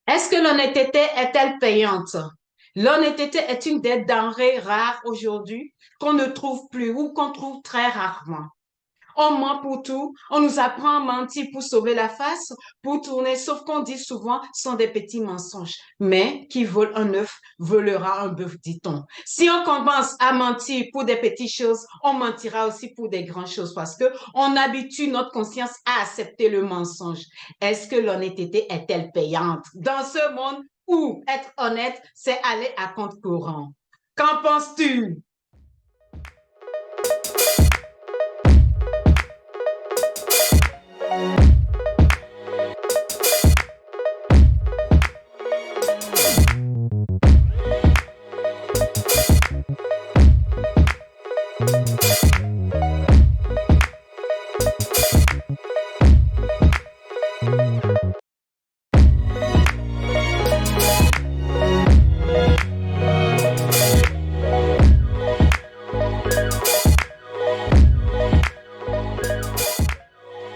Est-ce que l'honnêteté est-elle payante? L'honnêteté est une des denrées rares aujourd'hui qu'on ne trouve plus ou qu'on trouve très rarement. On ment pour tout, on nous apprend à mentir pour sauver la face, pour tourner, sauf qu'on dit souvent, ce sont des petits mensonges. Mais qui vole un œuf volera un bœuf, dit-on. Si on commence à mentir pour des petites choses, on mentira aussi pour des grandes choses parce que on habitue notre conscience à accepter le mensonge. Est-ce que l'honnêteté est-elle payante dans ce monde où être honnête, c'est aller à compte courant? Qu'en penses-tu?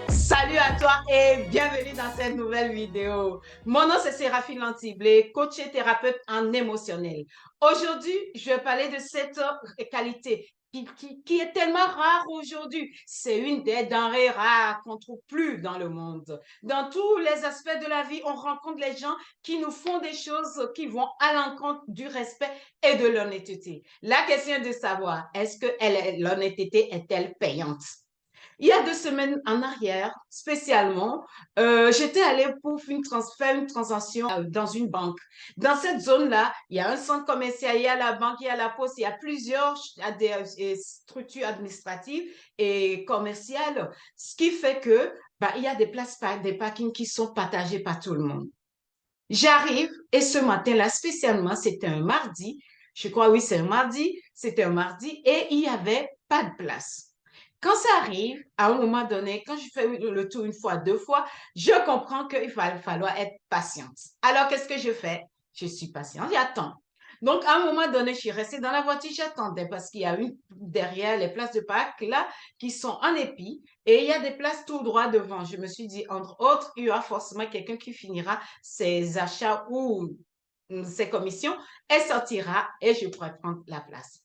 Salut à toi et bienvenue dans cette nouvelle vidéo. Mon nom c'est Séraphine Lantiblé, coach et thérapeute en émotionnel. Aujourd'hui, je vais parler de cette qualité qui est tellement rare aujourd'hui. C'est une des denrées rares qu'on ne trouve plus dans le monde. Dans tous les aspects de la vie, on rencontre les gens qui nous font des choses qui vont à l'encontre du respect et de l'honnêteté. La question est de savoir, est-ce que l'honnêteté est-elle payante? Il y a 2 semaines en arrière, spécialement, j'étais allée pour faire une transaction dans une banque. Dans cette zone-là, il y a un centre commercial, il y a la banque, il y a la poste, il y a plusieurs structures administratives et commerciales, ce qui fait que bah, il y a des places, des parkings qui sont partagés par tout le monde. J'arrive et ce matin-là, spécialement, c'était un mardi, je crois oui, c'est un mardi, c'était un mardi et il n'y avait pas de place. Quand ça arrive, à un moment donné, quand je fais le tour une fois, deux fois, je comprends qu'il va falloir être patiente. Alors, qu'est-ce que je fais? Je suis patiente, j'attends. Donc, à un moment donné, je suis restée dans la voiture, j'attendais parce qu'il y a une derrière les places de parc là qui sont en épi et il y a des places tout droit devant. Je me suis dit, entre autres, il y aura forcément quelqu'un qui finira ses achats ou ses commissions et sortira et je pourrai prendre la place.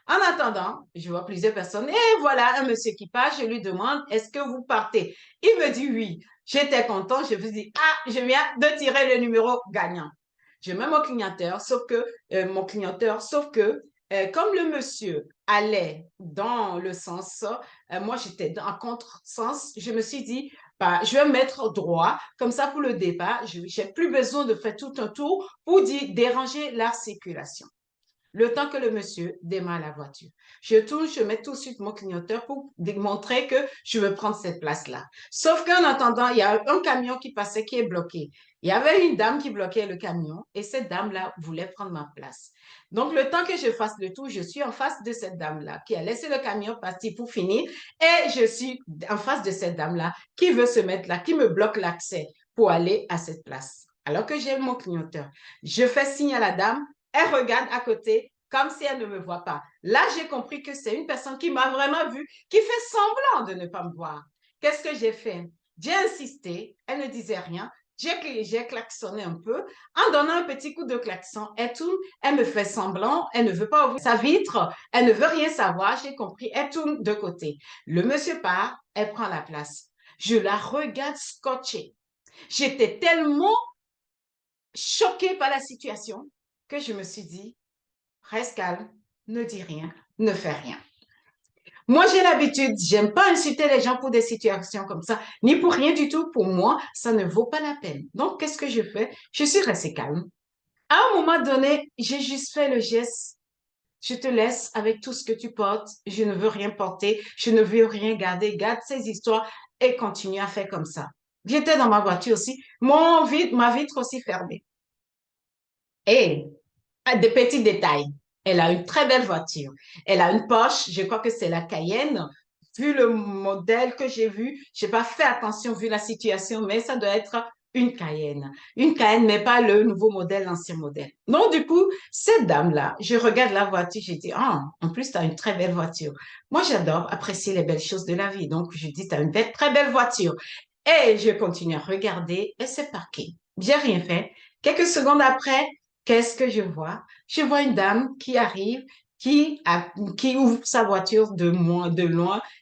En attendant, je vois plusieurs personnes et voilà un monsieur qui passe. Je lui demande, est-ce que vous partez? Il me dit oui. J'étais content. Je me dis, ah, je viens de tirer le numéro gagnant. Je mets mon clignoteur, sauf que comme le monsieur allait dans le sens, moi j'étais en contre-sens, je me suis dit, bah, je vais me mettre droit, comme ça pour le départ, je n'ai plus besoin de faire tout un tour pour déranger la circulation. Le temps que le monsieur démarre la voiture. Je tourne, je mets tout de suite mon clignoteur pour démontrer que je veux prendre cette place-là. Sauf qu'en attendant, il y a un camion qui passait qui est bloqué. Il y avait une dame qui bloquait le camion et cette dame-là voulait prendre ma place. Donc, le temps que je fasse le tour, je suis en face de cette dame-là qui a laissé le camion partir pour finir et je suis en face de cette dame-là qui veut se mettre là, qui me bloque l'accès pour aller à cette place. Alors que j'ai mon clignoteur, je fais signe à la dame, elle regarde à côté comme si elle ne me voit pas. Là, j'ai compris que c'est une personne qui m'a vraiment vue, qui fait semblant de ne pas me voir. Qu'est-ce que j'ai fait? J'ai insisté, elle ne disait rien. J'ai klaxonné un peu. En donnant un petit coup de klaxon, elle tourne, elle me fait semblant, elle ne veut pas ouvrir sa vitre, elle ne veut rien savoir, j'ai compris, elle tourne de côté. Le monsieur part, elle prend la place. Je la regarde scotchée. J'étais tellement choquée par la situation que je me suis dit, reste calme, ne dis rien, ne fais rien. Moi, j'ai l'habitude, j'aime pas insulter les gens pour des situations comme ça, ni pour rien du tout. Pour moi, ça ne vaut pas la peine. Donc, qu'est-ce que je fais? Je suis restée calme. À un moment donné, j'ai juste fait le geste. Je te laisse avec tout ce que tu portes. Je ne veux rien porter. Je ne veux rien garder. Garde ces histoires et continue à faire comme ça. J'étais dans ma voiture aussi. Ma vitre aussi fermée. Et des petits détails. Elle a une très belle voiture. Elle a une Porsche, je crois que c'est la Cayenne. Vu le modèle que j'ai vu, je n'ai pas fait attention vu la situation, mais ça doit être une Cayenne. Une Cayenne, mais pas le nouveau modèle, l'ancien modèle. Donc, du coup, cette dame-là, je regarde la voiture, je dis, ah, en plus, tu as une très belle voiture. Moi, j'adore apprécier les belles choses de la vie. Donc, je dis, tu as une très belle voiture. Et je continue à regarder et c'est parqué. J'ai rien fait. Quelques secondes après, qu'est-ce que je vois? Je vois une dame qui arrive, qui ouvre sa voiture de loin,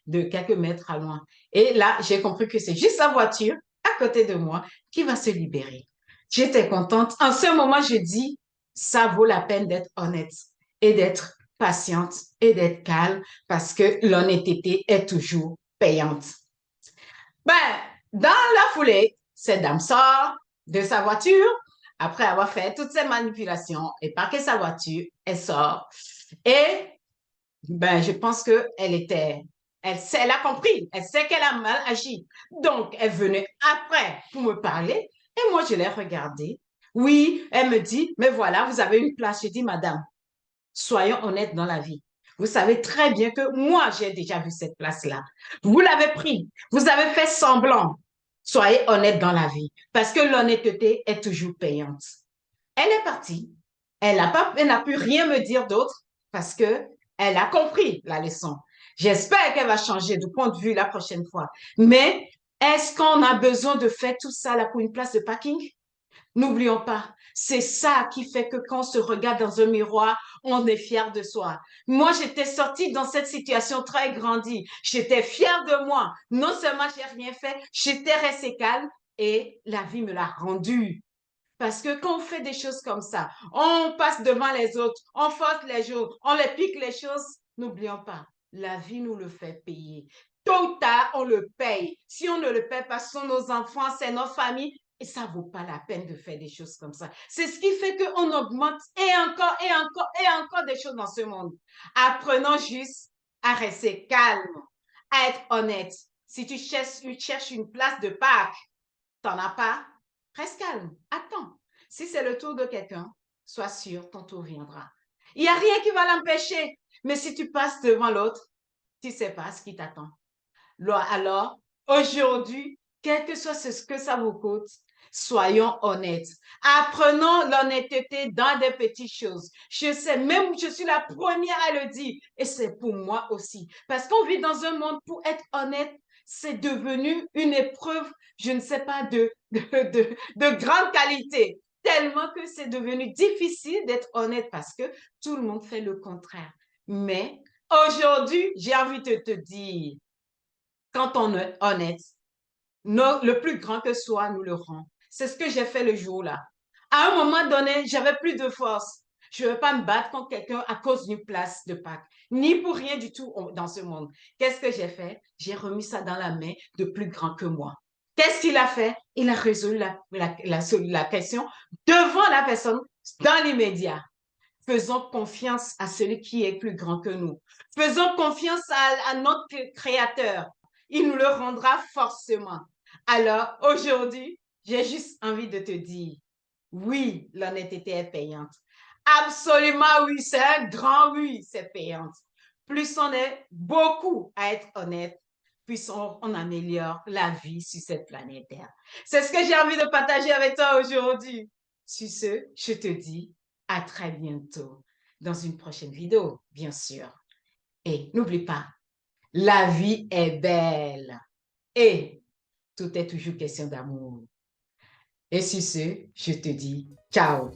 de quelques mètres à loin. Et là, j'ai compris que c'est juste sa voiture à côté de moi qui va se libérer. J'étais contente. En ce moment, je dis, ça vaut la peine d'être honnête et d'être patiente et d'être calme parce que l'honnêteté est toujours payante. Ben, dans la foulée, cette dame sort de sa voiture après avoir fait toutes ces manipulations et parqué sa voiture. Elle sort et ben, je pense que elle a compris, elle sait qu'elle a mal agi. Donc, elle venait après pour me parler et moi, je l'ai regardée. Oui, elle me dit, mais voilà, vous avez une place. Je dis, madame, soyons honnêtes dans la vie. Vous savez très bien que moi, j'ai déjà vu cette place-là. Vous l'avez pris. Vous avez fait semblant. Soyez honnête dans la vie parce que l'honnêteté est toujours payante. Elle est partie. Elle n'a pu rien me dire d'autre parce que elle a compris la leçon. J'espère qu'elle va changer de point de vue la prochaine fois. Mais est-ce qu'on a besoin de faire tout ça là pour une place de parking? N'oublions pas, c'est ça qui fait que quand on se regarde dans un miroir, on est fier de soi. Moi, j'étais sortie dans cette situation très grandie. J'étais fière de moi. Non seulement j'ai rien fait, j'étais restée calme et la vie me l'a rendu. Parce que quand on fait des choses comme ça, on passe devant les autres, on force les choses, on les pique les choses, n'oublions pas, la vie nous le fait payer. Tôt ou tard, on le paye. Si on ne le paye pas, ce sont nos enfants, c'est nos familles, et ça ne vaut pas la peine de faire des choses comme ça. C'est ce qui fait qu'on augmente et encore des choses dans ce monde. Apprenons juste à rester calme, à être honnête. Si tu cherches une place de Pâques, t'en as pas, reste calme, attends. Si c'est le tour de quelqu'un, sois sûr, ton tour viendra. Il n'y a rien qui va l'empêcher. Mais si tu passes devant l'autre, tu ne sais pas ce qui t'attend. Alors, aujourd'hui, quel que soit ce que ça vous coûte, soyons honnêtes. Apprenons l'honnêteté dans des petites choses. Je sais, même je suis la première à le dire, et c'est pour moi aussi. Parce qu'on vit dans un monde pour être honnête, c'est devenu une épreuve, je ne sais pas, de grande qualité. Tellement que c'est devenu difficile d'être honnête parce que tout le monde fait le contraire. Mais aujourd'hui, j'ai envie de te dire, quand on est honnête, le plus grand que soi nous le rend. C'est ce que j'ai fait le jour-là. À un moment donné, j'avais plus de force. Je ne vais pas me battre contre quelqu'un à cause d'une place de Pâques, ni pour rien du tout dans ce monde. Qu'est-ce que j'ai fait? J'ai remis ça dans la main de plus grand que moi. Qu'est-ce qu'il a fait? Il a résolu la question devant la personne dans l'immédiat. Faisons confiance à celui qui est plus grand que nous. Faisons confiance à notre Créateur. Il nous le rendra forcément. Alors, aujourd'hui, j'ai juste envie de te dire, oui, l'honnêteté est payante. Absolument oui, c'est un grand oui, c'est payante. Plus on est beaucoup à être honnête, plus on améliore la vie sur cette planète Terre. C'est ce que j'ai envie de partager avec toi aujourd'hui. Sur ce, je te dis à très bientôt dans une prochaine vidéo, bien sûr. Et n'oublie pas, la vie est belle et tout est toujours question d'amour. Et sur ce, je te dis ciao.